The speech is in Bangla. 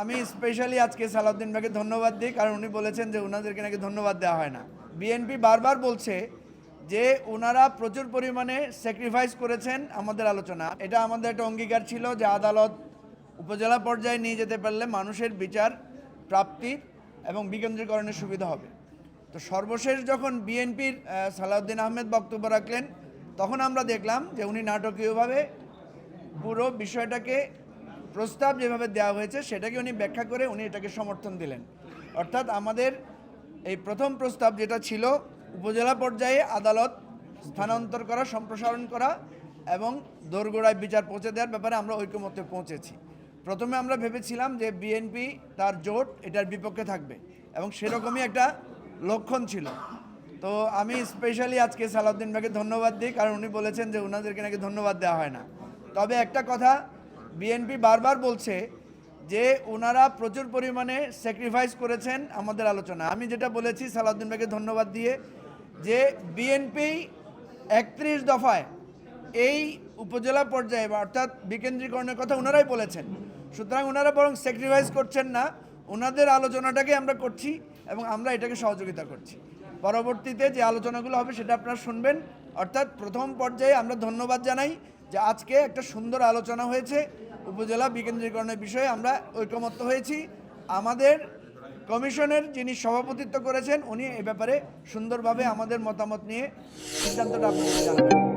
আমি স্পেশালি আজকে সালাউদ্দিন ভাইকে ধন্যবাদ দিই, কারণ উনি বলেছেন যে ওনাদেরকে নাকি ধন্যবাদ দেওয়া হয় না। বিএনপি বারবার বলছে যে ওনারা প্রচুর পরিমাণে স্যাক্রিফাইস করেছেন আমাদের আলোচনা। এটা আমাদের একটা অঙ্গীকার ছিল যে আদালত উপজেলা পর্যায়ে নিয়ে যেতে পারলে মানুষের বিচার প্রাপ্তি এবং বিকেন্দ্রীকরণের সুবিধা হবে। তো সর্বশেষ যখন বিএনপির সালাউদ্দিন আহমেদ বক্তব্য রাখলেন, তখন আমরা দেখলাম যে উনি নাটকীয়ভাবে পুরো বিষয়টাকে প্রস্তাব যেভাবে দেওয়া হয়েছে সেটাকে উনি ব্যাখ্যা করে উনি এটাকে সমর্থন দিলেন। অর্থাৎ আমাদের এই প্রথম প্রস্তাব যেটা ছিল উপজেলা পর্যায়ে আদালত স্থানান্তর করা, সম্প্রসারণ করা এবং দোরগোড়ায় বিচার পৌঁছে দেওয়ার ব্যাপারে আমরা ঐকমত্যে পৌঁছেছি। প্রথমে আমরা ভেবেছিলাম যে বিএনপি তার জোট এটার বিপক্ষে থাকবে এবং সেরকমই একটা লক্ষণ ছিল। তো আমি স্পেশালি আজকে সালাউদ্দিন ভাইকে ধন্যবাদ দিই, কারণ উনি বলেছেন যে ওনাদেরকে নাকি ধন্যবাদ দেওয়া হয় না। তবে একটা কথা, বিএনপি বারবার বলছে যে ওনারা প্রচুর পরিমাণে স্যাক্রিফাইস করেছেন আমাদের আলোচনা। আমি যেটা বলেছি সালাউদ্দিন ভাইকে ধন্যবাদ দিয়ে যে বিএনপি 31 দফায় এই উপজেলা পর্যায়ে অর্থাৎ বিকেন্দ্রীকরণের কথা ওনারাই বলেছেন। সুতরাং ওনারা বরং স্যাক্রিফাইস করছেন না, ওনাদের আলোচনাটাকে আমরা করছি এবং আমরা এটাকে সহযোগিতা করছি। পরবর্তীতে যে আলোচনাগুলো হবে সেটা আপনারা শুনবেন। অর্থাৎ প্রথম পর্যায়ে আমরা ধন্যবাদ জানাই যে আজকে একটা সুন্দর আলোচনা হয়েছে, উপজেলা বিকেন্দ্রীকরণের বিষয়ে আমরা ঐকমত্য হয়েছি। আমাদের কমিশনের যিনি সভাপতিত্ব করেছেন উনি এ ব্যাপারে সুন্দরভাবে আমাদের মতামত নিয়ে সিদ্ধান্তটা আপনাদের জানাবেন।